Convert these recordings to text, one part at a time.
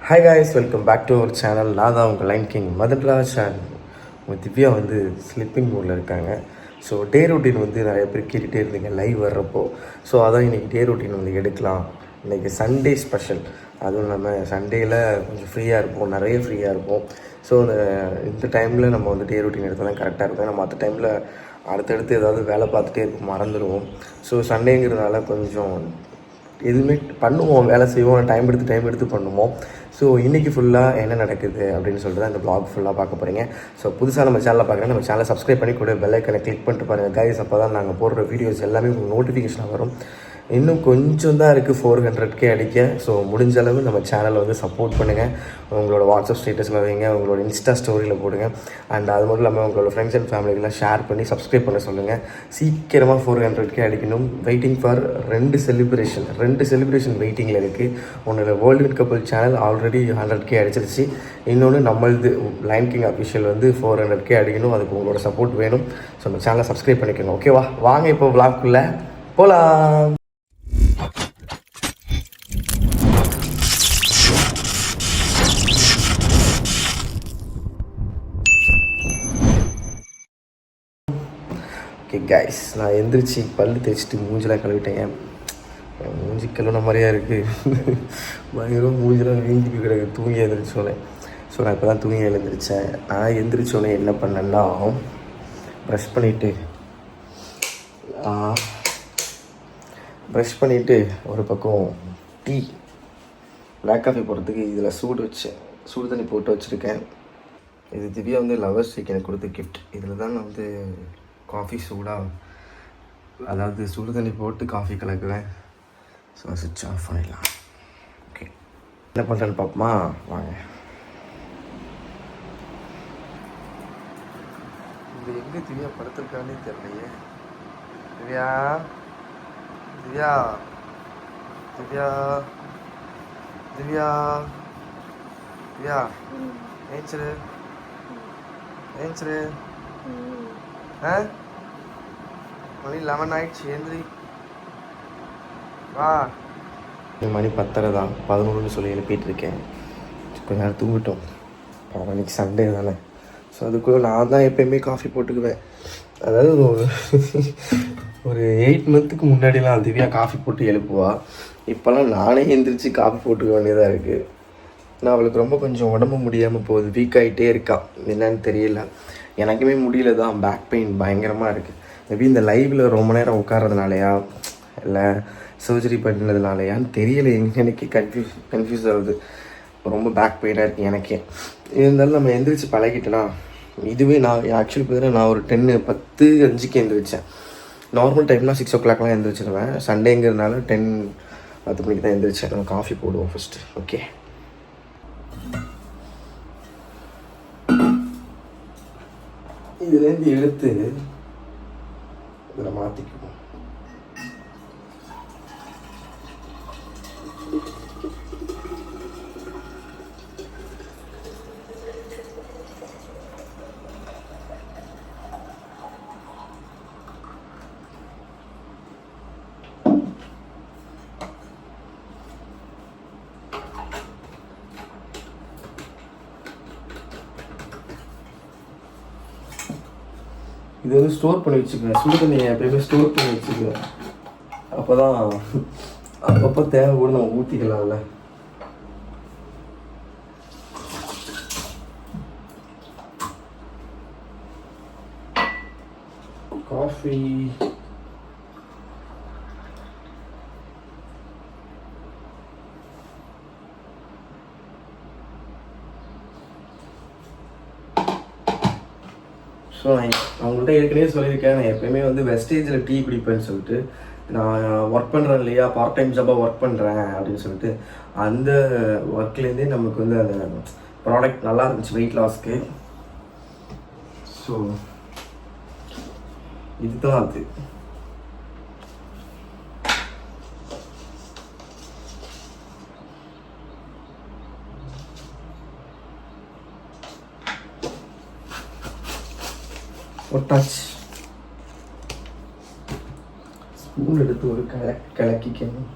Hi guys, welcome back to our channel. நான் தான் உங்கள் லைன் கிங் மதன்ராஜ். அண்ட் உங்கள் திவ்யா வந்து ஸ்லிப்பிங் மூடில் இருக்காங்க. ஸோ டே ரொட்டீன் வந்து நிறைய பேர் கேட்டுகிட்டே இருந்தீங்க லைவ் வர்றப்போ. ஸோ அதான் இன்றைக்கி டே ரொட்டீன் வந்து எடுக்கலாம். இன்றைக்கி சண்டே ஸ்பெஷல். அதுவும் இல்லாமல் சண்டேயில் கொஞ்சம் ஃப்ரீயாக இருப்போம், நிறைய ஃப்ரீயாக இருப்போம். ஸோ இந்த டைமில் நம்ம வந்து டே ரொட்டீன் எடுத்தால் தான் கரெக்டாக இருக்கும். நம்ம மற்ற டைமில் அடுத்தடுத்து ஏதாவது வேலை பார்த்துட்டே இருப்போம், மறந்துடுவோம். ஸோ சண்டேங்கிறதுனால கொஞ்சம் எதுவுமே பண்ணுவோம், வேலை செய்வோம், டைம் எடுத்து பண்ணுவோம். ஸோ இன்றைக்கி ஃபுல்லாக என்ன நடக்குது அப்படின்னு சொல்லிட்டு தான் இந்த ப்ளாக் ஃபுல்லாக பார்க்க போகிறீங்க. ஸோ புதுசாக நம்ம சேனலில் பார்க்குறேன், நம்ம சேனலை சப்ஸ்கிரைப் பண்ணி கூட பெல் ஐக்கனை கிளிக் பண்ணிட்டு பாருங்கள் கைஸ். அப்போ தான் நாங்கள் போடுற வீடியோஸ் எல்லாமே உங்களுக்கு நோட்டிஃபிகேஷனாக வரும். இன்னும் கொஞ்சம் தான் இருக்குது 400K அடிக்க. ஸோ முடிஞ்ச அளவு நம்ம சேனலை வந்து சப்போர்ட் பண்ணுங்கள். உங்களோட வாட்ஸ்அப் ஸ்டேட்டஸில் வைங்க, உங்களோட இன்ஸ்டா ஸ்டோரியில் போடுங்க. அண்ட் அது மட்டும் இல்லாமல் உங்களோட ஃப்ரெண்ட்ஸ் அண்ட் ஃபேமிலிக்கெல்லாம் ஷேர் பண்ணி சப்ஸ்கிரைப் பண்ண சொல்லுங்கள். சீக்கிரமாக 400K அடிக்கணும். வெயிட்டிங் ஃபார் ரெண்டு செலிப்ரேஷன் வெயிட்டிங்கில் இருக்குது. ஒன்று வேர்ல்டு வின் கப்பல் சேனல் ஆல்ரெடி 100K அடிச்சிருச்சு. இன்னொன்று நம்மளது லைன் கிங் அஃபிஷியல் வந்து 400K அடிக்கணும். அதுக்கு உங்களோட சப்போர்ட் வேணும். ஸோ நம்ம சேனலை சப்ஸ்கிரைப் பண்ணிக்கோங்க. ஓகேவா? வாங்க இப்போ விளாக்குள்ளே போகலாம். ஓகே கைஸ், நான் எந்திரிச்சு பல்லு தேய்ச்சிட்டு மூஞ்செலாம் கழுவிட்டேன். மூஞ்சி கழுவுன மாதிரியா இருக்குது. பயங்கரம் மூஞ்செலாம் வீங்கி கிடக்கு தூங்கி எழுந்திரிச்சோன்னே. ஸோ நான் இப்போ தான் தூங்கி எழுந்திரிச்சேன். நான் எந்திரிச்சோன்னே என்ன பண்ணேன்னா, ப்ரஷ் பண்ணிவிட்டு ஒரு பக்கம் டீ பிளாக் காஃபி போடுறதுக்கு இதில் சூடு தண்ணி போட்டு வச்சுருக்கேன். இது திவ்யா வந்து லவர்ஸ் டேக்கு எனக்கு கொடுத்த கிஃப்ட். இதில் தான் நான் வந்து காஃபி சூடாக, அதாவது சுடு தண்ணி போட்டு காஃபி கலக்குவேன். ஸோ சுவிட்ச் ஆஃப் பண்ணிடலாம். ஓகே, என்ன பண்ணுறேன்னு பார்ப்போமா? வாங்க. இது எங்கே திவ்யா படுத்துருக்கானே தெரியலையே. திவ்யா திவ்யா திவ்யா திவ்யா திவ்யா ஏஞ்சிரு. மணி 11 ஆயிடுச்சு, ஏந்திரி வா. மணி 10:30 தான், 11 சொல்லி எழுப்பிட்டு இருக்கேன். கொஞ்ச நேரம் தூங்கிட்டோம். அப்புறம் அன்றைக்கி சண்டே தானே. ஸோ அதுக்குள்ளே நான் தான் எப்போயுமே காஃபி போட்டுக்குவேன். அதாவது ஒரு 8 மந்த்துக்கு முன்னாடிலாம் திவ்யா காஃபி போட்டு எழுப்புவா. இப்போல்லாம் நானே எந்திரிச்சு காஃபி போட்டுக்க வேண்டியதாக இருக்குது. நான் அவளுக்கு ரொம்ப கொஞ்சம் உடம்பு முடியாமல் போகுது, வீக் ஆகிட்டே இருக்கா. என்னன்னு தெரியல, எனக்குமே முடியல தான். பேக் பெயின் பயங்கரமாக இருக்குது. மேபி இந்த லைவில் ரொம்ப நேரம் உட்கார்றதுனாலையா இல்லை சர்ஜரி பண்ணதுனாலையான்னு தெரியல. எனக்கு கன்ஃபியூஸ் ஆகுது. ரொம்ப பேக் பெயினாக இருக்குது எனக்கே. இருந்தாலும் நம்ம எந்திரிச்சு பழகிட்டேன்னா, இதுவே நான் ஆக்சுவலி பார்த்தீங்கன்னா நான் ஒரு 10:05 எழுந்திரிச்சேன். நார்மல் டைம்லாம் 6 o'clockலாம் எழுந்திரிச்சிடுவேன். சண்டேங்கிறதுனால 10 மணிக்கு தான் எழுந்திரிச்சேன். நம்ம காஃபி போடுவோம் ஃபஸ்ட்டு. ஓகே, இதுலேருந்து எடுத்து இதில் மாற்றிக்குவோம். இது வந்து ஸ்டோர் பண்ணி வச்சுக்குவேன். சுடு தண்ணியை எப்பயுமே ஸ்டோர் பண்ணி வச்சுக்குவேன். அப்போ தான் அப்பப்போ தேவைப்படும், நம்ம ஊற்றிக்கலாம்ல. காஃபி ஸோ நான் அவங்கள்ட்ட ஏற்கனவே சொல்லியிருக்கேன், நான் எப்போயுமே வந்து வெஸ்டேஜில் டீ குடிப்பேன்னு சொல்லிட்டு. நான் ஒர்க் பண்ணுறேன் இல்லையா, பார்ட் டைம் ஜாபாக ஒர்க் பண்ணுறேன் அப்படின்னு சொல்லிட்டு, அந்த ஒர்க்லேருந்தே நமக்கு வந்து அந்த ப்ராடக்ட் நல்லா இருந்துச்சு வெயிட் லாஸ்க்கு. ஸோ இதுதான் அது. ஒட்டாச்சு. ஸ்பூன் எடுத்து ஒரு கலக்கிக்கணும்.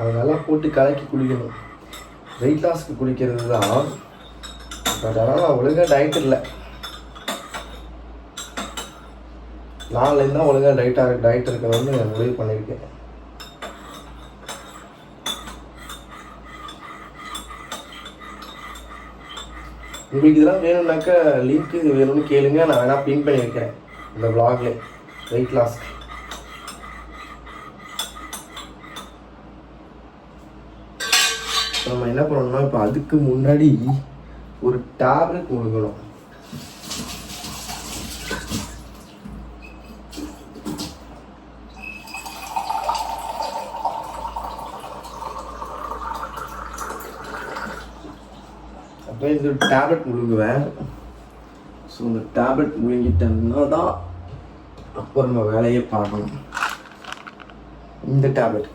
அதெல்லாம் போட்டு கலக்கி குடிக்கணும். வெயிட் லாஸ்க்கு குடிக்கிறது தான். பட் ஆனால் நான் ஒழுங்காக டயட் இல்லை. நாளிலேருந்து தான் ஒழுங்காக டயட் இருக்கணும்னு முடிவு பண்ணியிருக்கேன். உங்களுக்கு இதெல்லாம் வேணும்னாக்கா லிங்க் இது வேணும்னு கேளுங்க. நான் வேணால் பின் பண்ணி வைக்கிறேன் இந்த vlogல வெயிட் லாஸ்க்கு. நம்ம என்ன பண்ணணும்னா இப்போ அதுக்கு முன்னாடி ஒரு டேப்லெட் கொடுக்கணும். அப்போ இந்த டேப்லெட் முழுங்குவேன். ஸோ இந்த டேப்லெட் முழுங்கிட்டோம்னா தான் அப்போ நம்ம வேலையை பார்க்கணும். இந்த டேப்லெட்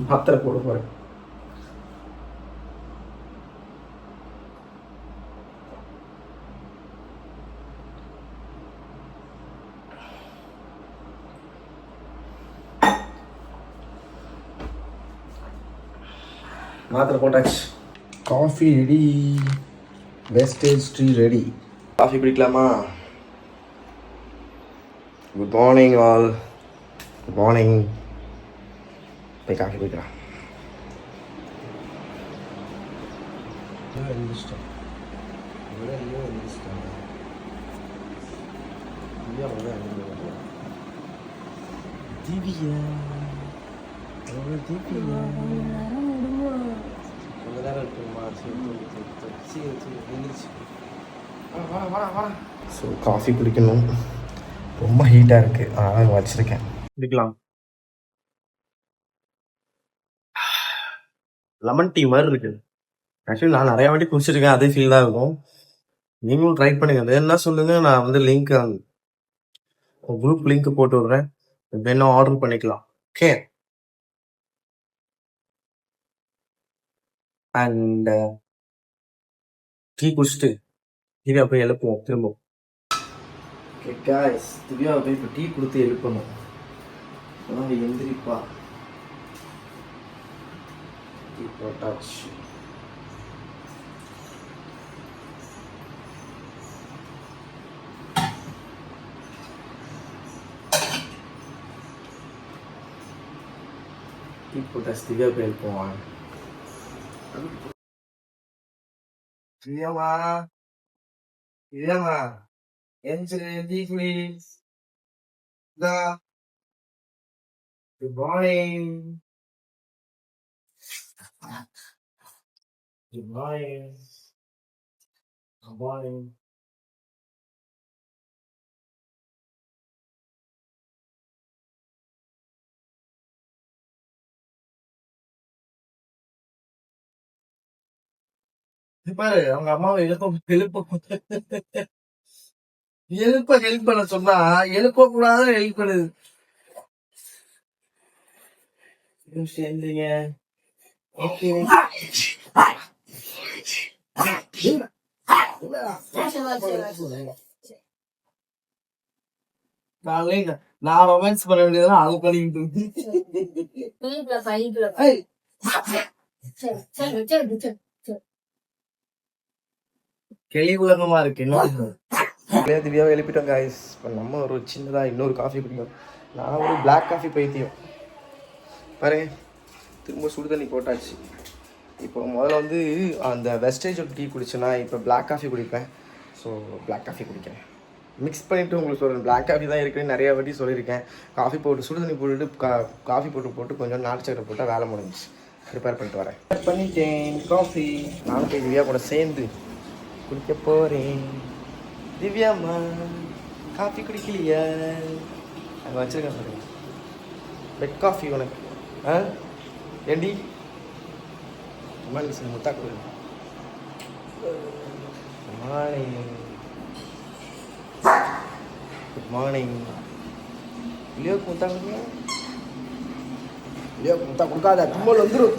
மாத்திரை போட போகிறேன். மாத்திரை போட்டாச்சு. Coffee ready. Wastage tea ready. Coffee குடிக்கலாமா? Good morning all. Good morning. போய் காஃபி குடிக்கலாம். திவ்யா கொஞ்ச நேரம் இருக்குமா? ஸோ காஃபி குடிக்கணும். ரொம்ப ஹீட்டாக இருக்குது, அதனால் வச்சுருக்கேன். குடிக்கலாம். லெமன் டீ மாதிரி இருக்குது. ஆக்சுவலி நான் நிறையா வாட்டி குடிச்சிருக்கேன், அதே ஃபீல் தான் இருக்கும். நீங்களும் ட்ரை பண்ணுங்க. அது என்ன சொல்லுங்கள், நான் வந்து லிங்க் குரூப் லிங்க் போட்டு விட்றேன். வேணும் ஆர்டர் பண்ணிக்கலாம். ஓகே. அண்ட் டீ குடிச்சிட்டு திவ்யா போய் எழுப்புவோம் திரும்ப. ஓகே காய்ஸ், திவ்யாவை போய் இப்போ டீ கொடுத்து எழுப்பணும். அதான் எந்திரிப்பா. டீ போட்டாச்சு. டீ போட்டாச்சு. திவ்யா போய் எழுப்புவோம். திவ்யாமா, திவ்யாமா, எந்திரி please. Good morning. Good morning. Good morning. பாரு, அவங்க அம்மாவை ஹெல்ப் பண்ண சொன்னா எழுப்ப கூடாது. ஹெல்ப் பண்ணுது. சேர்ந்தீங்க. ஓகே. நான் ரொமான்ஸ் பண்ண வேண்டியதுதான் அது பண்ணிட்டு கேள்வி உலகமா இருக்கு. திவ்யாவை எழுப்பிட்டோம் காய்ஸ். இப்போ நம்ம ஒரு சின்னதாக இன்னொரு காஃபி குடிக்கும். நான் ஒரு பிளாக் காஃபி பைத்தியம் பாருங்க. திரும்ப சுடு தண்ணி போட்டாச்சு. இப்போ முதல்ல வந்து அந்த வெஸ்டேஜ் டீ குடிச்சேன்னா இப்போ பிளாக் காஃபி குடிப்பேன். ஸோ பிளாக் காஃபி குடிக்கிறேன். மிக்ஸ் பண்ணிவிட்டு உங்களுக்கு சொல்கிறேன். பிளாக் காஃபி தான் இருக்குன்னு நிறையா வாட்டி சொல்லியிருக்கேன். காஃபி போட்டு சுடு தண்ணி போட்டுட்டு காஃபி போட்டு கொஞ்சம் நாட்டு சக்கரை போட்டால் வேலை முடிஞ்சிச்சு. ப்ரிப்பேர் பண்ணிட்டு வரேன். பண்ணிட்டேன் காஃபி. நானும் போய் திவ்யா கூட சேர்ந்து குடிக்க போகிறேன். திவ்யாம்மா காஃபி குடிக்கலையா? அது வச்சுருக்கேன் பாருங்க. பெட் காஃபி உனக்கு. ஏண்டி மனுஷன் முத்தா கொடு. மார்னிங். Good morning. லியோக்கு முத்தா கொடுங்க. லியோக்கு முத்தா கொடுக்காத. தும்மல் வந்துடும்.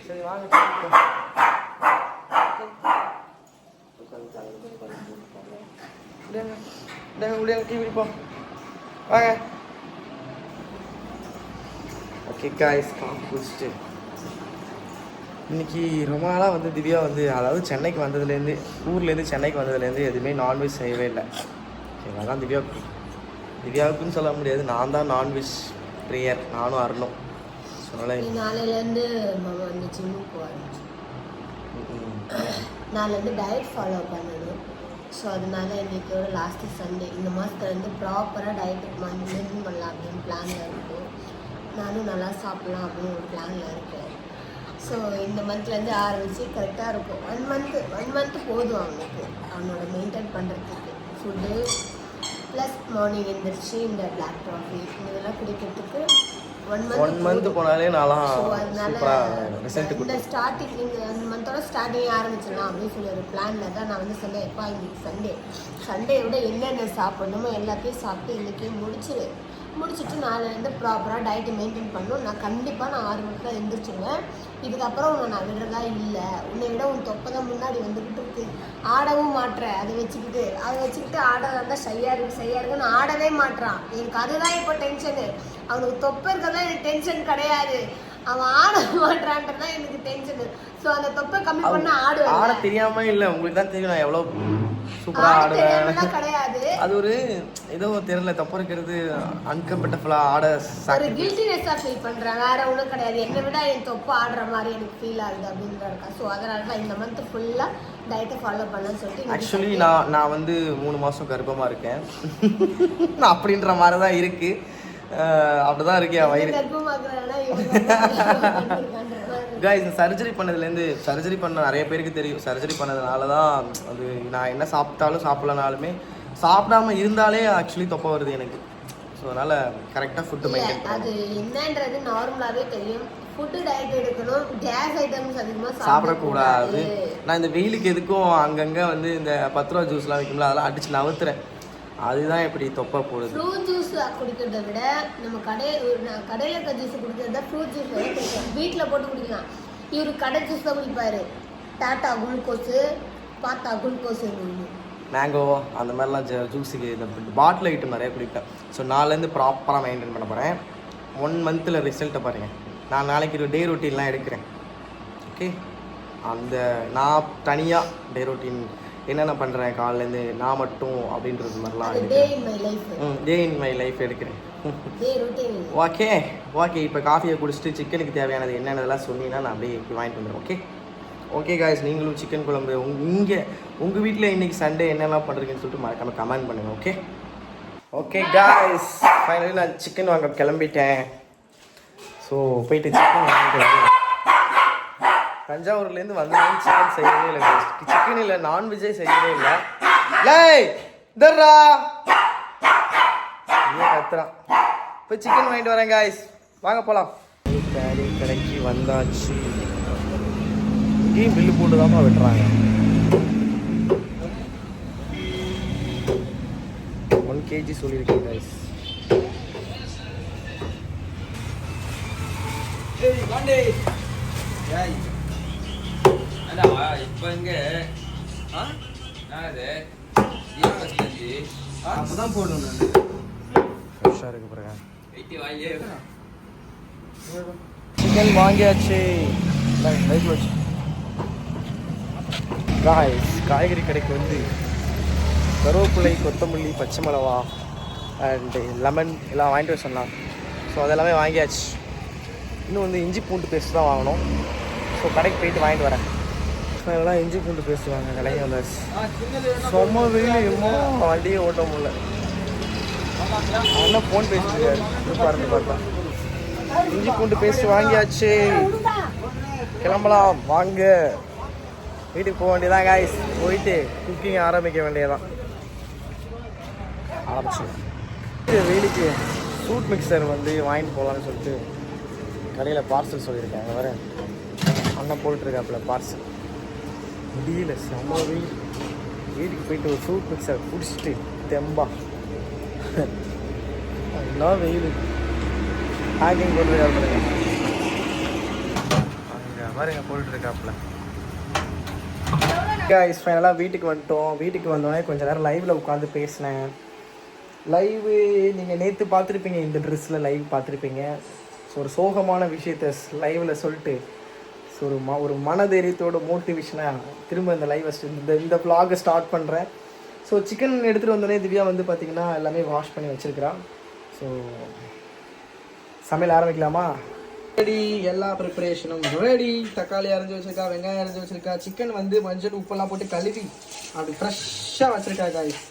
சரி வாங்க டீ குடிப்போம் வாங்க. ஓகே காய்ஸ், காஃபி குடிச்சிட்டு இன்றைக்கி ரொம்ப நாளாக வந்து திவ்யா வந்து அதாவது சென்னைக்கு வந்ததுலேருந்து ஊர்லேருந்து சென்னைக்கு வந்ததுலேருந்து எதுவுமே நான்வெஜ் செய்யவே இல்லை. ஓகே அதான் திவ்யாவுக்குன்னு சொல்ல முடியாது, நான் தான் நான்வெஜ் ப்ரியர், நானும் அருணும். ஸோ அதனால் நாளையிலேருந்து மாமா வந்து ஜிம்முக்கு போவாங்க. நாளைலேருந்து டயட் ஃபாலோ பண்ணணும். ஸோ அதனால இன்றைக்கோட லாஸ்ட்டு சண்டே, இந்த மாதத்துலேருந்து ப்ராப்பராக டயட்டுக்கு மெயின்டைன் பண்ணலாம் அப்படின்னு பிளானில் இருக்கும். நானும் நல்லா சாப்பிட்லாம் அப்படின்னு ஒரு பிளானில் இருக்கேன். ஸோ இந்த மந்த்லேருந்து ஆரம்பித்து கரெக்டாக இருக்கும். ஒன் மந்த்து போதும் அவனோட மெயின்டைன் பண்ணுறதுக்கு. ஃபுட்டு ப்ளஸ் மார்னிங் எழுந்திரிச்சு இந்த பிளாக் காஃபி இதெல்லாம் குடிக்கிறதுக்கு ஒன் மந்த் போனாலே நான்லாம். ஸோ அதனால இந்த ஸ்டார்டிங் அந்த மந்தோட ஸ்டார்டிங் ஆரம்பிச்சிடலாம் அப்படின்னு சொல்லி ஒரு பிளானில் தான் நான் வந்து சொன்னேன். எப்பா இன்னைக்கு சண்டேயோட என்னென்ன சாப்பிடணுமோ எல்லாத்தையும் சாப்பிட்டு இன்றைக்கி முடிச்சுட்டு நாளையிலேருந்து ப்ராப்பராக டயட்டை மெயின்டைன் பண்ணணும். நான் கண்டிப்பாக 6 மணிக்கு தான் எழுந்திரிச்சிடுவேன். இதுக்கப்புறம் உன்னை நான் விடுறதா இல்லை. உன்னை விட உன் தொப்பை தான் முன்னாடி வந்துக்கிட்டு இருக்கு. ஆடவும் மாட்டுறேன். அதை வச்சுக்கிட்டு ஆடதான் இருந்தால் செய்யா இருக்குன்னு ஆடவே மாட்டுறான். எனக்கு அதுதான் இப்போ டென்ஷனு. அவனுக்கு தொப்பை இருக்கிறதா எனக்கு டென்ஷன் கிடையாது, அவன் ஆட மாட்டான்றது எனக்கு டென்ஷனு. ஸோ அந்த தொப்பை கம்மி பண்ண ஆட தெரியாம இல்லை, உங்களுக்கு தான் தெரியும் நான் எவ்வளோ சூப்பராக ஆடுவேன் கிடையாது. அது ஒரு ஏதோ தெரியல, தொப்பை இருக்கிறது அன்கம்ஃபர்டபுளாக ஆட ஒரு கில்ட்டினஸாக ஃபீல் பண்ணுறாங்க. வேற ஒன்றும் கிடையாது, என்னை விட என் தொப்பை ஆடுற மாதிரி எனக்கு ஃபீல் ஆகுது அப்படின்றா. ஸோ அதனால தான் இந்த மந்த் ஃபுல்லாக டயட்டை ஃபாலோ பண்ணலான்னு சொல்லிட்டு. ஆக்சுவலி நான் வந்து 3 மாதம் கர்ப்பமாக இருக்கேன் அப்படின்ற மாதிரி தான் இருக்குது. அப்படிதான் இருக்கேன் வயிறு. காய்ஸ், இந்த சர்ஜரி பண்ண நிறைய பேருக்கு தெரியும். சர்ஜரி பண்ணதுனால தான் அது நான் என்ன சாப்பிட்டாலும் சாப்பிடலனாலுமே சாப்பிடாம இருந்தாலே ஆக்சுவலி தொப்பை வருது எனக்கு. ஸோ அதனால் கரெக்டாக ஃபுட்டு மெயின்டைன் அது என்னன்றது நார்மலாகவே தெரியும். ஃபுட்டு டயட் எடுக்கணும், கேஸ் ஐட்டம்ஸ் அதிகமாக சாப்பிடக்கூடாது. நான் இந்த வெயிலுக்கு எதுக்கும் அங்கங்கே வந்து இந்த 10 ரூபா ஜூஸ்லாம் வைக்கும்ல, அதெல்லாம் அடிச்சு நவுத்துறேன். அதுதான் இப்படி தொப்பை போடுது. ஃப்ரூட் ஜூஸ் குடிக்கிறத விட நம்ம கடையில் இருக்க ஜூஸ் குடிக்கிறத ஃப்ரூட் ஜூஸ் வீட்டில் போட்டு குடிக்கலாம். இவர் கடை ஜூஸ் தான் குடிப்பார். டாட்டா குளுக்கோஸு, பாத்தா குளுக்கோஸு, மேங்கோ அந்த மாதிரிலாம் ஜூஸுக்கு இந்த பாட்டில் ஐட்டம் நிறையா குடிப்பேன். ஸோ நாளைலேருந்து ப்ராப்பராக மெயின்டைன் பண்ண போகிறேன். 1 மந்தில் ரிசல்ட்டை பாருங்கள். நான் நாளைக்கு ஒரு டே ரொட்டீன்லாம் எடுக்கிறேன். ஓகே, அந்த நான் தனியாக டே ரொட்டீன் என்னென்ன பண்ணுறேன் காலையிலேருந்து நான் மட்டும் அப்படின்றது மாதிரிலாம் டே இன் மை லைஃப் எடுக்கிறேன். ஓகே இப்போ காஃபியை குடிச்சிட்டு சிக்கனுக்கு தேவையானது என்னென்னதெல்லாம் சொன்னீங்கன்னா நான் அப்படியே வாங்கிட்டு வந்துடுறேன். ஓகே காய்ஸ், நீங்களும் சிக்கன் குழம்பு உங்கள் வீட்டில் இன்றைக்கி சண்டே என்னெல்லாம் பண்ணுறீங்கன்னு சொல்லிட்டு மறக்காமல் கமெண்ட் பண்ணுங்கள். ஓகே காய்ஸ், ஃபைனலி நான் சிக்கன் வாங்க கிளம்பிட்டேன். ஸோ போயிட்டு சிக்கன் வாங்கிட்டு வரேன். தஞ்சாவூர்லேருந்து வந்தவங்க சிக்கன் செய்யவே இல்லை. சிக்கன் இல்லை, நான்வெஜ்ஜே செய்யவே இல்லை. கத்துறான். இப்போ சிக்கன் வாங்கிட்டு வரேன் காய்ஸ், வாங்க போகலாம். கடைக்கு வந்தாச்சு. இங்கேயும் பில்லு போட்டு தான் வெட்டுறாங்க. 1 kg சொல்லியிருக்கேன் காய்ஸ். இப்போ இங்கே அப்பதான் போடணும். ஃப்ரெஷ்ஷாக இருக்கு பாருங்க. சிக்கன் வாங்கியாச்சு. காய்ஸ், காய்கறி கடைக்கு வந்து கருவேப்பிலை, கொத்தமல்லி, பச்சை மிளகா அண்டு லெமன் எல்லாம் வாங்கிட்டு வர சொன்னாங்க. ஸோ அதெல்லாமே வாங்கியாச்சு. இன்னும் வந்து இஞ்சி பூண்டு பேஸ்ட் தான் வாங்கணும். ஸோ கடைக்கு போயிட்டு வாங்கிட்டு வரேன். எல்லாம் இஞ்சி பூண்டு பேஸ்ட் வாங்க கடைக்கு வந்தாச்சு. சொம்ம வெயிலுமோ வண்டியை ஓட்ட முடியல. அதெல்லாம் ஃபோன் பேசிட்டு பாருங்க பார்த்தா. இஞ்சி பூண்டு பேஸ்ட் வாங்கியாச்சு, கிளம்பலாம் வாங்க. வீட்டுக்கு போக வேண்டியதான் காய்ஸ். போயிட்டு குக்கிங் ஆரம்பிக்க வேண்டியதான். வெயிலுக்கு ஃப்ரூட் மிக்சர் வந்து வாங்கிட்டு போகலான்னு சொல்லிட்டு கடையில் பார்சல் சொல்லியிருக்காங்க. வர அண்ணன் போட்டுருக்காப்புல பார்சல். முடியல, செம்ம வெயில். வீட்டுக்கு போயிட்டு ஒரு ஃப்ரூட் மிக்சர் குடிச்சிட்டு தெம்பா என்ன வெயில். பேக்கிங் போட்டுருக்காங்க. அங்கே பாருங்க போட்டுருக்காப்புல. கைஸ் ஃபைனலாக வீட்டுக்கு வந்துட்டோம். வீட்டுக்கு வந்தோடனே கொஞ்சம் நேரம் லைவில் உட்காந்து பேசினேன். லைவு நீங்கள் நேற்று பார்த்துருப்பீங்க, இந்த ட்ரெஸ்ஸில் லைவ் பார்த்துருப்பீங்க. ஸோ ஒரு சோகமான விஷயத்த லைவில் சொல்லிட்டு ஸோ ஒரு மனதைரியத்தோட மோட்டிவேஷனாக திரும்ப இந்த லைவை இந்த vlog ஸ்டார்ட் பண்ணுறேன். ஸோ சிக்கன் எடுத்துகிட்டு வந்தோடனே திவ்யா வந்து பார்த்திங்கன்னா எல்லாமே வாஷ் பண்ணி வச்சுருக்கிறான். ஸோ சமையல் ஆரம்பிக்கலாமா? ரெடி, எல்லா ப்ரிப்பரேஷனும் ரெடி. தக்காளி அரைஞ்சி வச்சிருக்கா, வெங்காயம் அரைஞ்சி வச்சிருக்கா, சிக்கன் வந்து மஞ்சள் உப்பெல்லாம் போட்டு கழுவி அப்படி ஃப்ரெஷ்ஷாக வச்சிருக்கா காய்ஸ்.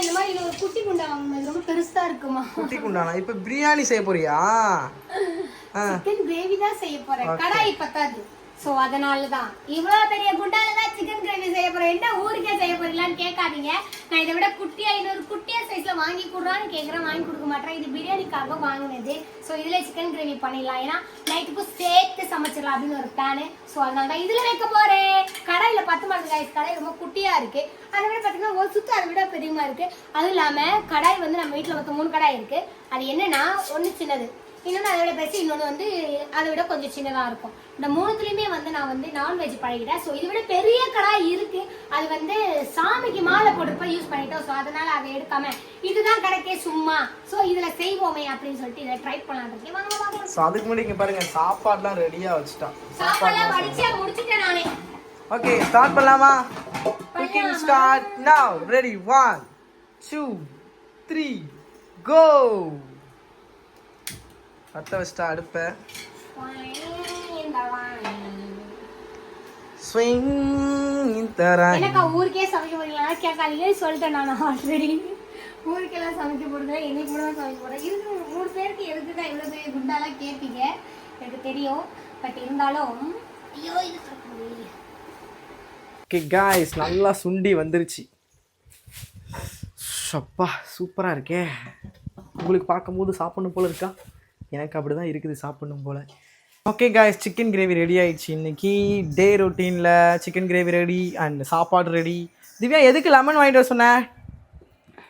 இந்த மாதிரி ஒரு குட்டி குண்டா வாங்குனது ரொம்ப பெருசா இருக்குமா? குட்டி குண்டானா? இப்போ பிரியாணி செய்ய போறியா? சிக்கன் கிரேவி தான் செய்ய போறேன், கடாய் பத்தாது. சோ அதனால தான் இவ்வளவு பெரிய குண்டால தான் சிக்கன் கிரேவி செய்ய போறேன். என்ன ஊருக்கே செய்ய போறீங்களான்னு கேட்காதீங்க. நான் இதை விட குட்டியா இன்னொரு குட்டியா சைஸ்ல வாங்கி கொடுறான்னு கேட்குறேன், வாங்கி கொடுக்க மாட்டேன். இது பிரியாணிக்காக வாங்கினது. ஸோ இதுல சிக்கன் கிரேவி பண்ணிடலாம், ஏன்னா நைட்டுக்கும் சேர்த்து சமைச்சிடலாம் அப்படின்னு ஒரு பிளானு. ஸோ அதனால தான் இதுல வைக்க போறேன். கடாயில 10 மாதம் காய்ஸ், கடாய் ரொம்ப குட்டியா இருக்கு. அதை விட பார்த்தீங்கன்னா ஒரு சுத்து அதை விட பெரியமா இருக்கு. அதுவும் இல்லாம கடாய் வந்து நம்ம வீட்டுல மொத்தம் 3 கடாய் இருக்கு. அது என்னன்னா ஒண்ணு சின்னது, இன்னொன்று அதை விட பெருசு, இன்னொன்று வந்து அதை விட கொஞ்சம் சின்னதாக இருக்கும். இந்த 3துலையுமே வந்து நான் வந்து நான்வெஜ் பழகிட்டேன். ஸோ இதை விட பெரிய கடாய் இருக்கு, அது வந்து சாமிக்கு மாலை போட்டுப்போ யூஸ் பண்ணிட்டோம். ஸோ அதனால அதை எடுக்காம இதுதான் கிடைக்கே சும்மா, ஸோ இதில் செய்வோமே அப்படின்னு சொல்லிட்டு இதை ட்ரை பண்ணலாம் இருக்கேன். வாங்க வாங்க. ஸோ அதுக்கு முன்னாடி இங்கே பாருங்க சாப்பாடுலாம் ரெடியாக வச்சுட்டான். சாப்பாடுலாம் வடிச்சு முடிச்சுட்டேன் நானே. ஓகே ஸ்டார்ட் பண்ணலாமா? Cooking start now. ரெடி, 1 2 3 கோ. பற்ற வச்சிட்டா அடுப்ப. எனக்கா ஊருக்கே சமைக்க போறீங்களா கேட்காதீங்க, சொல்லிட்டேன் நான் ஆல்ரெடி. ஊருக்கெல்லாம் சமைக்க போறது எங்களுக்கு கூட தான் சமைக்க போறேன். இருக்கு 3 பேருக்கு எதுக்கு தான் இவ்வளவு பெரிய குண்டாலாம் கேட்பீங்க, எனக்கு தெரியும். பட் இருந்தாலும் ஐயோ இது ஓகே காய்ஸ், நல்லா சுண்டி வந்துருச்சு. அப்பா சூப்பராக இருக்கே. உங்களுக்கு பார்க்கும்போது சாப்பிடணும் போல இருக்கா? எனக்கு அப்படி தான் இருக்குது, சாப்பிடணும் போல். Okay guys, chicken gravy ready ஆகிடுச்சு. இன்றைக்கி டே ரொட்டீனில் சிக்கன் கிரேவி ரெடி அண்ட் சாப்பாடு ரெடி. திவ்யா எதுக்கு லெமன் வாங்கிட்டு வர சொன்னேன்?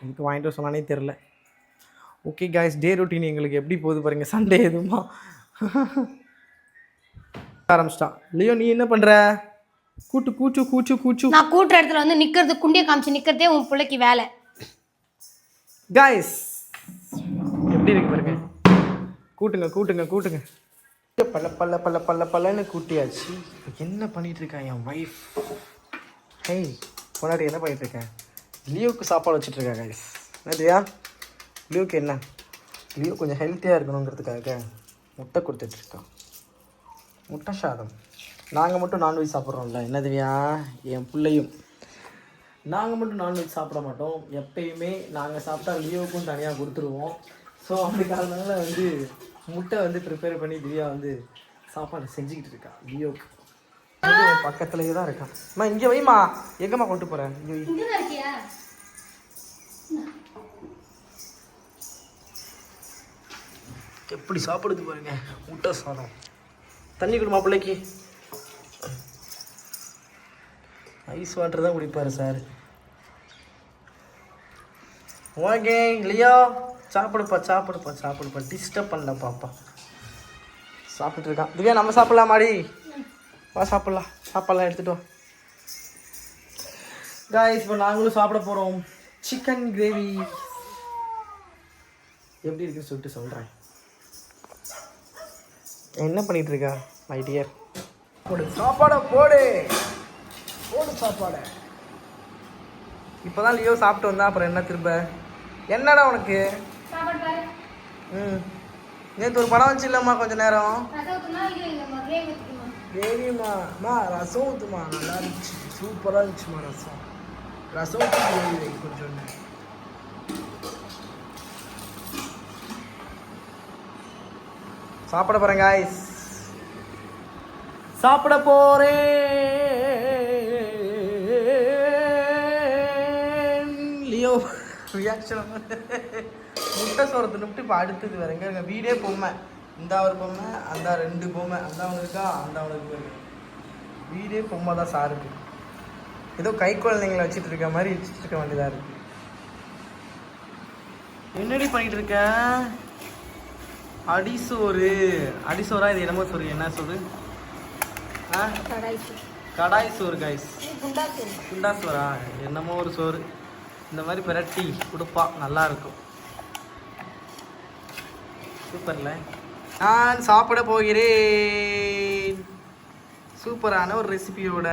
எதுக்கு வாங்கிட்டு வர சொன்னானே தெரில. ஓகே காய்ஸ், டே ரொட்டீன் எங்களுக்கு எப்படி போகுது பாருங்கள். சண்டே எதுவுமா ஆரம்பிச்சிட்டான். லியோ நீ என்ன பண்ணுற? கூட்டு கூச்சு கூச்சு கூச்சு. நான் கூட்டுற இடத்துல வந்து நிற்கிறது, குண்டியை காமிச்சு நிற்கிறதே உன் பிள்ளைக்கு வேலை. காய்ஸ் எப்படி இருக்கு பாருங்க. கூட்டுங்க கூட்டுங்க கூட்டுங்க. பல்ல பல்ல பல்ல பல்ல பல்லன்னு கூட்டியாச்சு. என்ன பண்ணிட்டு இருக்கேன் என் ஒய்ஃப்? ஹேய் முன்னாடி என்ன பண்ணிட்டு இருக்கேன்? லியோவுக்கு சாப்பாடு வச்சுட்டு இருக்கேன் கைஸ். என்னதுயா லியோவுக்கு? என்ன லியோ கொஞ்சம் ஹெல்த்தியாக இருக்கணுங்கிறதுக்காக முட்டை கொடுத்துட்ருக்கோம். முட்டை சாதம். நாங்கள் மட்டும் நான்வெஜ் சாப்பிட்றோம்ல, என்னதுவியா என் பிள்ளையும். நாங்கள் மட்டும் நான்வெஜ் சாப்பிட மாட்டோம் எப்பயுமே. நாங்கள் சாப்பிட்டா லியோவுக்கும் தனியாக கொடுத்துருவோம். ஸோ அதுக்காக வந்து முட்டை வந்து ப்ரிப்பேர் பண்ணி திவ்யா வந்து சாப்பாடு செஞ்சுக்கிட்டு இருக்கா லியோவுக்கு. பக்கத்துலேயே தான் இருக்கான். அம்மா இங்கே வைமா, எங்கம்மா கொண்டு போகிறேன்? இங்கே வை. எப்படி சாப்பிடுது பாருங்க முட்டை சாதம். தண்ணி கொடுமா பிள்ளைக்கு. ஐஸ் வாட்டர் தான் குடிப்பார் சார். ஓகே லியோ சாப்பிடுப்பா சாப்பிடுப்பா சாப்பிடுப்பா, டிஸ்டர்ப் பண்ணல பாப்பா. சாப்பிட்டு இருக்கான். திவ்யா நம்ம சாப்பிட்லாமாடி? வா சாப்பிட்லாம். சாப்பாடெலாம் எடுத்துகிட்டு வா. காய்ஸ் இப்போ நாங்களும் சாப்பிட போகிறோம் சிக்கன் கிரேவி. எப்படி இருக்குன்னு சொல்லிட்டு சொல்கிறேன். என்ன பண்ணிகிட்டு இருக்கா மை டியர்? போடு சாப்பாடை போடு போடு சாப்பாடை. இப்போ தான் லியோ சாப்பிட்டு வந்தா, அப்புறம் என்ன திரும்ப? என்னடா உனக்கு? நேற்று ஒரு படம் வச்சு இல்லைம்மா கொஞ்ச நேரம். கிரேவிம்மா ரசம் ஊற்றுமா, நல்லா இருந்துச்சு, சூப்பராக இருந்துச்சுமா ரசம். ரசம் ஊற்றி கிரேவி கொஞ்சம். சாப்பிட போகிறேன் காய்ஸ், சாப்பிட போகிறேன். லியோ ரியாக்ஷன் முட்டை சோறத்தை நிமிட்டு இப்போ அடுத்தது வேறுங்க. எங்கள் வீடே பொம்மை. இந்த ஒரு பொம்மை, அந்த 2 பொம்மை, அந்த அவனுக்கு இருக்கா, அந்த அவனுக்கு இருக்கு. வீடே பொம்மை தான் சாருக்கு. ஏதோ கை குழந்தைங்களை வச்சுட்டு இருக்க மாதிரி வச்சுட்டு இருக்க வேண்டியதாக இருக்கு. என்னடி பண்ணிட்டு இருக்க? அடிசோறு. அடிசோறா இது? என்னமோ சோறு, என்ன சோறு? ஆ கடாய் கடாய் சோறு கைஸ். குண்டா சோறு. குண்டா சோறா? என்னமோ ஒரு சோறு. இந்த மாதிரி பிரட்டி கொடுப்பா, நல்லா இருக்கும். சூப்பர்ல. நான் சாப்பிட போகிறேன் சூப்பரான ஒரு ரெசிபியோட.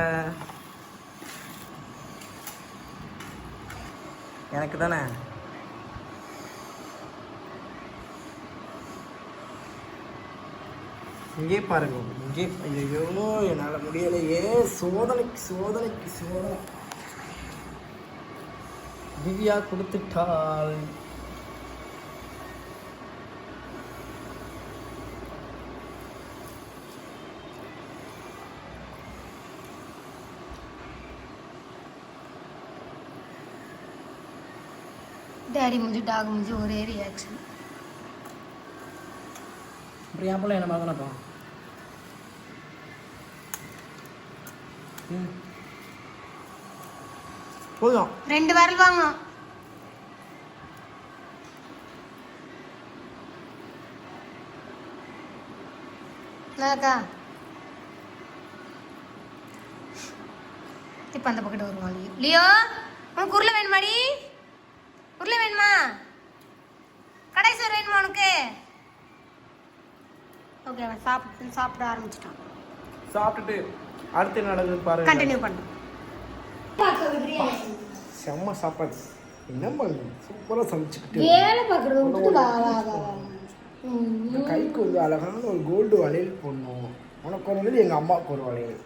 எனக்கு தானே. இங்கே பாருங்க, இங்கே. ஐயோ என்னால் முடியலையே. சோதனைக்கு சோதனைக்கு சோதனை. திவ்யா கொடுத்துட்டாள். डैडी मुझे डाग मुझे ஒரே ரியாக்ஷன். பிரியா போல என்ன மகனப்பா. போதும். 2 விரல் வாங்க. லாக்கா இப்போ அந்த பக்கத்து வருவாங்க. லியோ உனக்கு உருளை வேணுமாடி? உருளை வேணுமா? கடாய் சோறு வேணுமா உனக்கு? ஓகே, அவன் சாப்பிட ஆரம்பிச்சிட்டான். சாப்பிட்டுட்டு அடுத்து என்ன நடக்குதுன்னு பாருங்க. கண்டினியூ பண்ணு. செம்ம சாப்பாடு. என்ன பண்ணு, சூப்பராக சமைச்சுக்கிட்டு. வேலை பார்க்குறது விட்டுட்டு வா வா வா வா. இந்த கைக்கு வந்து அழகான ஒரு கோல்டு வளையல் போடணும். உனக்கு ஒரு வளையல், எங்கள் அம்மாவுக்கு ஒரு வளையல்.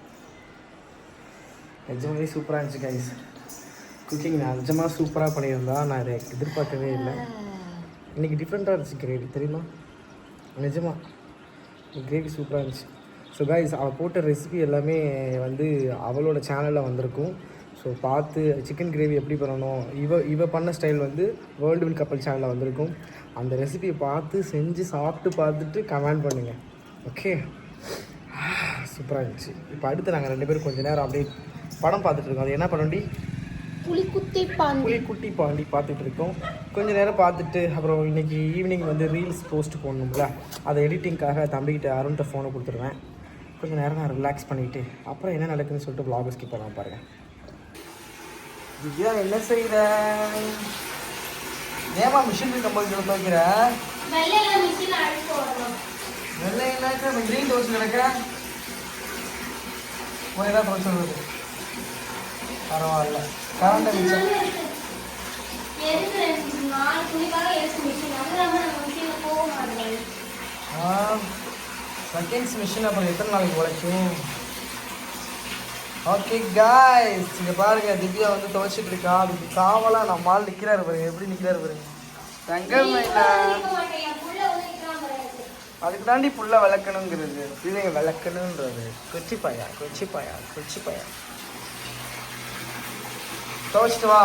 நிஜமாவே சூப்பராக இருந்துச்சு கைஸ். குக்கிங் நான் நிஜமாக சூப்பராக பண்ணியிருந்தா. நான் இதை எதிர்பார்க்கவே இல்லை. இன்றைக்கி டிஃப்ரெண்ட்டாக இருந்துச்சு கிரேவி, தெரியுமா? நிஜமாக கிரேவி சூப்பராக இருந்துச்சு. ஸோ கைஸ், அவள் போட்ட ரெசிபி எல்லாமே வந்து அவளோட சேனலில் வந்திருக்கும். ஸோ பார்த்து சிக்கன் கிரேவி எப்படி பண்ணணும், இவ பண்ண ஸ்டைல் வந்து வேர்ல்டு வில் கப்பல் சேனலில் வந்திருக்கும். அந்த ரெசிபியை பார்த்து செஞ்சு சாப்பிட்டு பார்த்துட்டு கமெண்ட் பண்ணுங்கள். ஓகே, சூப்பராக இருந்துச்சு. இப்போ அடுத்து நாங்கள் 2 பேரும் கொஞ்சம் நேரம் அப்படியே படம் பார்த்துட்ருக்கோம். அது என்ன பண்ணி புலிக்குட்டி பாண்டி பார்த்துட்டு இருக்கோம். கொஞ்சம் நேரம் பார்த்துட்டு அப்புறம் இன்றைக்கி ஈவினிங் வந்து ரீல்ஸ் போஸ்ட் போடணும்ல, அதை எடிட்டிங்காக தம்பிக்கிட்ட அருண்கிட்ட ஃபோனை கொடுத்துருவேன். கொஞ்சம் நேரம் நான் ரிலாக்ஸ் பண்ணிவிட்டு அப்புறம் என்ன நடக்குதுன்னு சொல்லிட்டு vlog ஸ்கிப் பண்ணலாம் பாருங்கள். திவ்யா என்ன செய்கிற? ஏமா மிஷின் கம்பெனி துவைக்கிற? வெள்ளை என்ன க்ரீன் தோசை கிடக்கிற? ஒரு இதாக தோசை வருது. பரவாயில்ல, கரண்ட் மிச்சம். செகண்ட்ஸ் மிஷின் அப்புறம் எத்தனை நாளைக்கு உழைக்கும்? ஓகே காய்ஸ், இங்கே பாருங்க, திவ்யா வந்து துவைச்சிட்டு இருக்கா. அதுக்கு காவலாக நம்ம ஆள் நிற்கிறாரு பாருங்க, எப்படி நிற்கிறாரு பாருங்க. தங்கமையில அதுக்கு தாண்டி புள்ள விளக்கணுங்கிறது, பிள்ளைங்க விளக்கணுன்றது. கொச்சி பாயா கொச்சி பாயா கொச்சி பாயா. துவைச்சிட்டு வா.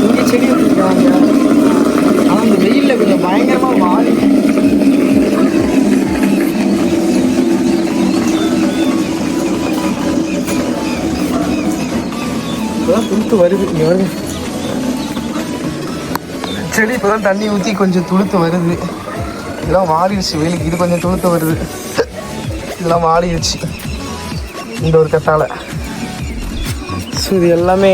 இங்கே செடி வச்சுருக்காங்க. ஆனால் இந்த வெயிலில் கொஞ்சம் பயங்கரமாக வாடி. இப்போதான் துளுத்து வருது. இங்கே வருது செடி, இப்போதான் தண்ணி ஊற்றி கொஞ்சம் துளுத்து வருது. இதெல்லாம் வாடிடுச்சு வெயிலுக்கு. இது கொஞ்சம் துளுத்து வருது. இதெல்லாம் வாடிடுச்சு இந்த ஒரு கட்டால். ஸோ இது எல்லாமே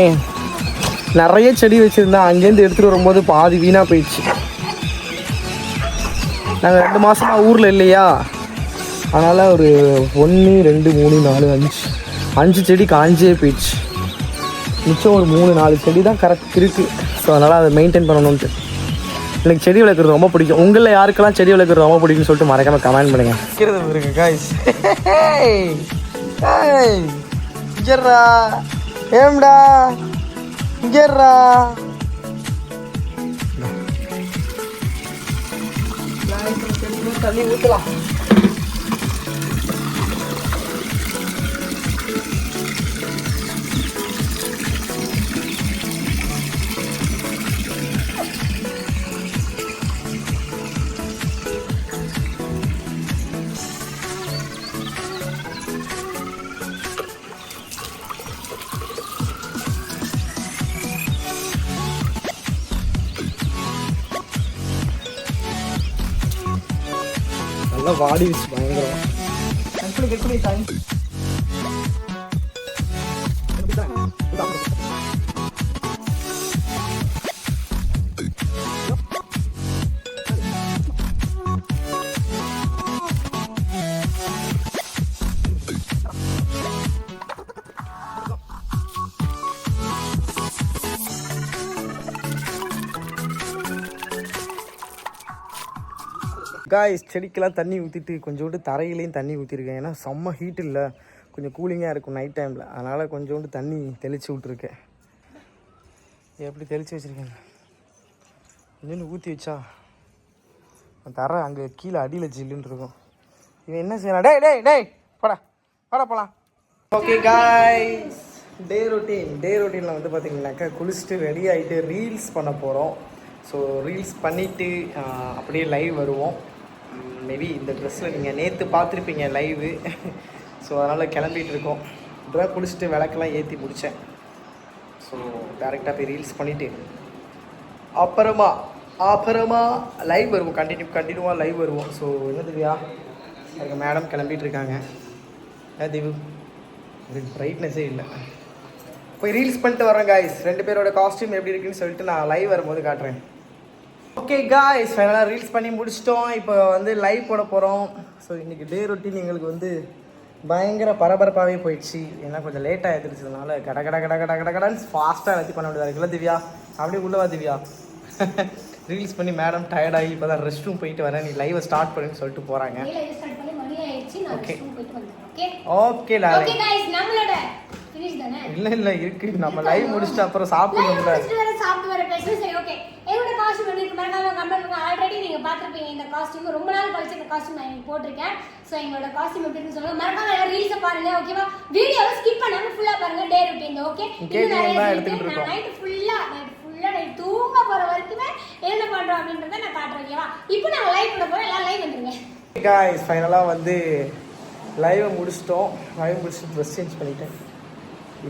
நிறைய செடி வச்சுருந்தா அங்கேருந்து எடுத்துகிட்டு வரும்போது பாதி வீணாக போயிடுச்சு. நாங்கள் 2 மாதமாக ஊரில் இல்லையா, அதனால் ஒரு 1 2 3 4 5 செடி காஞ்சே போயிடுச்சு. மிச்சம் ஒரு 3 4 செடி தான் கரெக்ட் இருக்குது. ஸோ அதனால் அதை மெயின்டைன் பண்ணணுன்ட்டு. எனக்கு செடி வளர்க்குறது ரொம்ப பிடிக்கும். உங்களில் யாருக்கெல்லாம் செடி வளர்க்குறது ரொம்ப பிடிக்குன்னு சொல்லிட்டு மறக்காமல் கமெண்ட் பண்ணுங்கள். இருக்கிறது இருக்கு காய்ஸ். இங்கேடா ஏம்டா இங்கேடா இன்னும் தண்ணி ஊற்றலாம். நல்லா வாடிடுச்சு பயங்கரம். கட் பண்ணி காய்ஸ், செடிக்கெல்லாம் தண்ணி ஊற்றிட்டு கொஞ்சோண்டு தரையிலையும் தண்ணி ஊற்றிருக்கேன். ஏன்னா செம்ம ஹீட் இல்லை, கொஞ்சம் கூலிங்காக இருக்கும் நைட் டைமில். அதனால் கொஞ்சோண்டு தண்ணி தெளித்து விட்ருக்கேன். எப்படி தெளித்து வச்சுருக்கேன், கொஞ்சோண்டு ஊற்றி வச்சா தரை அங்கே கீழே அடியில் ஜில்லுன்னு இருக்கும். இவன் என்ன செய்யலாம்? டேய் டேய் டேய் போடா போகலாம். ஓகே காய்ஸ், டே ரொட்டீனில் வந்து பார்த்தீங்கன்னாக்கா குளிச்சுட்டு ரெடி ஆகிட்டு ரீல்ஸ் பண்ண போகிறோம். ஸோ ரீல்ஸ் பண்ணிவிட்டு அப்படியே லைவ் வருவோம். மேபி இந்த ட்ரெஸ்ஸில் நீங்கள் நேற்று பார்த்துருப்பீங்க லைவு. ஸோ அதனால் கிளம்பிகிட்டு இருக்கோம். இப்போ தான் குளிச்சுட்டு விளக்கெல்லாம் ஏற்றி முடித்தேன். ஸோ டேரெக்டாக போய் ரீல்ஸ் பண்ணிவிட்டு அப்புறமா லைவ் வருவோம். கண்டினியூவாக லைவ் வருவோம். ஸோ என்ன திவ்யா, அதுக்கு மேடம் கிளம்பிகிட்டு இருக்காங்க. திவு பிரைட்னஸே இல்லை. போய் ரீல்ஸ் பண்ணிட்டு வரேன் காய்ஸ். 2 பேரோட காஸ்ட்யூம் எப்படி இருக்குன்னு சொல்லிட்டு நான் லைவ் வரும்போது காட்டுறேன். ஓகே காய்ஸ், ஃபைனலாக ரீல்ஸ் பண்ணி முடிச்சிட்டோம். இப்போ வந்து லைவ் போட போகிறோம். ஸோ இன்றைக்கி டே ரொட்டீன் எங்களுக்கு வந்து பயங்கர பரபரப்பாகவே போயிடுச்சு. ஏன்னா கொஞ்சம் லேட்டாக எடுத்துருச்சதுனால கடன்னு ஃபாஸ்ட்டாக எல்லாத்தையும் பண்ண முடியாது இருக்குல்ல திவ்யா? அப்படியே உள்ளவா திவ்யா? ரீல்ஸ் பண்ணி மேடம் டயர்டாகி இப்போ தான் ரெஸ்ட் ரூம் போயிட்டு வரேன், நீ லைவை ஸ்டார்ட் பண்ணுன்னு சொல்லிட்டு போகிறாங்க. ஓகே ஓகே இல்லை இருக்கு. நம்ம லைவ் முடிச்சுட்டு அப்புறம் சாப்பிடணும்ல. என்னோட காஸ்டியூம் வந்து மறக்காம கமெண்ட் பண்ணுங்க. ஆல்ரெடி நீங்க பாத்துருப்பீங்க இந்த காஸ்டியூம். ரொம்ப நாள் கழிச்சு இந்த காஸ்டியூம் நான் போட்டிருக்கேன். ஸோ எங்களோட காஸ்டியூம் எப்படி இருக்குன்னு சொல்லுங்க. மறக்காம எல்லாரும் ரீல்ஸை பாருங்க, ஓகேவா? வீடியோவை ஸ்கிப் பண்ணாம ஃபுல்லா பாருங்க. Day routine okay. நைட் ஃபுல்லா நைட் தூங்க போற வரைக்குமே என்ன பண்றோம் அப்படின்றத நான் காட்டுறேன், ஓகேவா? இப்போ நான் லைவ் பண்ண போறேன். எல்லாம் லைவ் வந்துருங்க. गाइस ஃபைனலாக வந்து லைவை முடிச்சிட்டோம். லைவ் முடிச்சுட்டு ட்ரெஸ் சேஞ்ச் பண்ணிட்டேன்.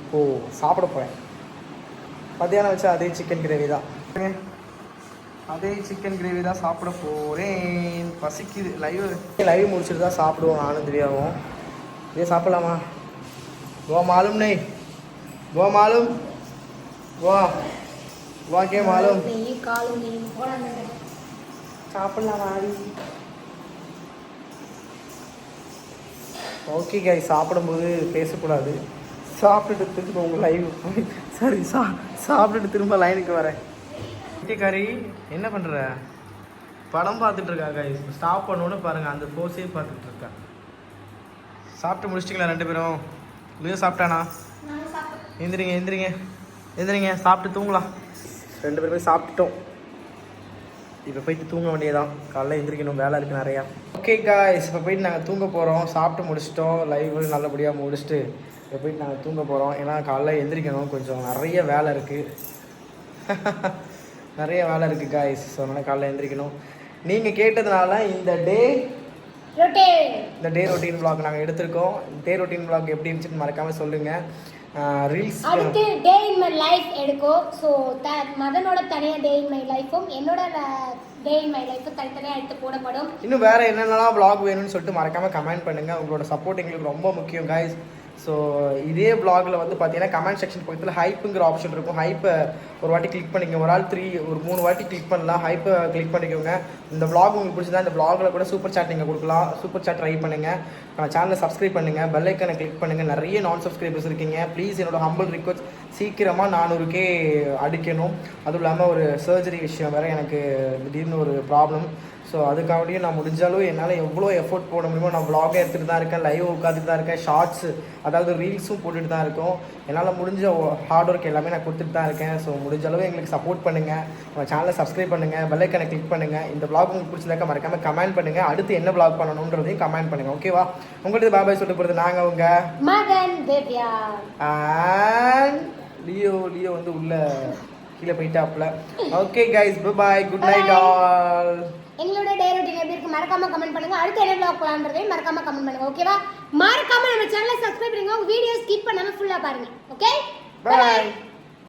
இப்போது சாப்பிட போகிறேன். மத்தியானம் வச்சா அதே சிக்கன் கிரேவி தான். அதே சிக்கன் கிரேவி தான் சாப்பிட போகிறேன். பசிக்குது. லைவ் முடிச்சுட்டு தான் சாப்பிடுவோம் நானும் திவ்யாவும். இதே சாப்பிடலாமா? வா மாலும் நெய், வா மாலும், வா கே மாலும், சாப்பிடலாமா? ஓகே காய், சாப்பிடும்போது பேசக்கூடாது. சாப்பிட்டுட்டு திரும்ப உங்கள் லைவ் சரி சாப்பிட்டுட்டு திரும்ப லைனுக்கு வரேன். கறி என்ன பண்ணுற? படம் பார்த்துட்டு இருக்கா காய். ஸ்டாப் பண்ணோன்னு பாருங்கள், அந்த போஸே பார்த்துட்டு இருக்கா. சாப்பிட்டு முடிச்சிட்டிங்களா 2 பேரும்? இல்லையோ சாப்பிட்டானா? எந்திரிங்க சாப்பிட்டு தூங்கலாம். 2 பேருமே சாப்பிட்டுட்டோம். இப்போ போயிட்டு தூங்க வேண்டியதான். காலைல எந்திரிக்கணும், வேலை இருக்குது நிறையா. ஓகே காய்ஸ், இப்போ போயிட்டு நாங்கள் தூங்க போகிறோம். சாப்பிட்டு முடிச்சிட்டோம். லைவ் நல்லபடியாக முடிச்சுட்டு இப்போ போயிட்டு நாங்கள் தூங்க போகிறோம். ஏன்னா காலைல எந்திரிக்கணும், கொஞ்சம் நிறைய வேலை இருக்குது. நிறைய வேலை இருக்குது காய்ஸ். ஸோ அதனால் காலைல எந்திரிக்கணும். நீங்கள் கேட்டதுனால இந்த டே ரொட்டீன் vlog நாங்கள் எடுத்திருக்கோம். டே ரொட்டீன் vlog எப்படி இருந்துச்சுன்னு மறக்காமல் சொல்லுங்கள். ரீல்ஸ் அடுத்து டே இன் மை லைஃப் எடுக்கும். ஸோ மதனோட தனியாக டே இன் மை லைஃபும் என்னோட டே இன் மை லைஃபும் தனித்தனியாக எடுத்து போடப்படும். இன்னும் வேறு என்னென்னலாம் vlog வேணும்னு சொல்லிட்டு மறக்காமல் கமெண்ட் பண்ணுங்கள். உங்களோட சப்போர்ட் எங்களுக்கு ரொம்ப முக்கியம் காய்ஸ். ஸோ இதே vlogல வந்து பார்த்தீங்கன்னா கமெண்ட் செக்ஷன் பக்கத்தில் ஹைப்புங்கிற ஆப்ஷன் இருக்கும். ஹைப்பை ஒரு வாட்டி கிளிக் பண்ணிக்கோங்க. ஒரு ஆள் 3 வாட்டி கிளிக் பண்ணலாம். ஹைப்பை கிளிக் பண்ணிக்கோங்க. இந்த vlog உங்களுக்கு பிடிச்சதா இந்த vlogல கூட சூப்பர் சாட் நீங்கள் கொடுக்கலாம். சூப்பர் சாட் ட்ரை பண்ணுங்கள். சேனலை சப்ஸ்கிரைப் பண்ணுங்கள். பெல் ஐக்கனை கிளிக் பண்ணுங்கள். நிறைய நான் சப்ஸ்கிரைபர்ஸ் இருக்கீங்க. ப்ளீஸ் என்னோட ஹம்பிள் ரிக்வெஸ்ட், சீக்கிரமாக 400K அடிக்கணும். அதுவும் இல்லாமல் ஒரு சர்ஜரி விஷயம் வேறு எனக்கு திடீர்னு ஒரு ப்ராப்ளம். ஸோ ஸோ அதுக்காண்டியும் நான் முடிஞ்சாலும் என்னால் எவ்வளோ எஃபோர்ட் போட முடியுமோ நான் vlog எடுத்துகிட்டு தான் இருக்கேன், லைவ் உட்காந்துட்டு தான் இருக்கேன், ஷார்ட்ஸு அதாவது ரீல்ஸும் போட்டுட்டு தான் இருக்கோம். என்னால் முடிஞ்ச ஹார்ட் ஒர்க் எல்லாமே நான் கொடுத்துட்டு தான் இருக்கேன். ஸோ முடிஞ்ச அளவு எங்களுக்கு சப்போர்ட் பண்ணுங்கள், நம்ம சேனலை சப்ஸ்கிரைப் பண்ணுங்கள், பெல் ஐக்கனை கிளிக் பண்ணுங்கள். இந்த vlog உங்களுக்கு பிடிச்சிருந்தாக்கா மறக்காமல் கமெண்ட் பண்ணுங்கள். அடுத்து என்ன vlog பண்ணணுன்றதையும் கமெண்ட் பண்ணுங்கள். ஓகேவா? உங்களுக்கு பாபாய் சொல்லிட்டு போகிறது நாங்கள் உங்கள் மகன் தேவ்யா அண்ட் லியோ வந்து உள்ள கீழே போயிட்டாப்ல. ஓகே கைஸ், பாய், குட் நைட் ஆல். எங்களோட டே ரொட்டீன் எப்படி இருக்கு மறக்காம கமெண்ட் பண்ணுங்க. அடுத்து என்ன vlog பண்ணலாம்ன்றதையும் மறக்காம கமெண்ட் பண்ணுங்க. ஓகேவா? மறக்காம நம்ம சேனலை சப்ஸ்கிரைப் பண்ணுங்க. உங்க வீடியோ ஸ்கிப் பண்ணாம ஃபுல்லா பாருங்க. Okay, Bye.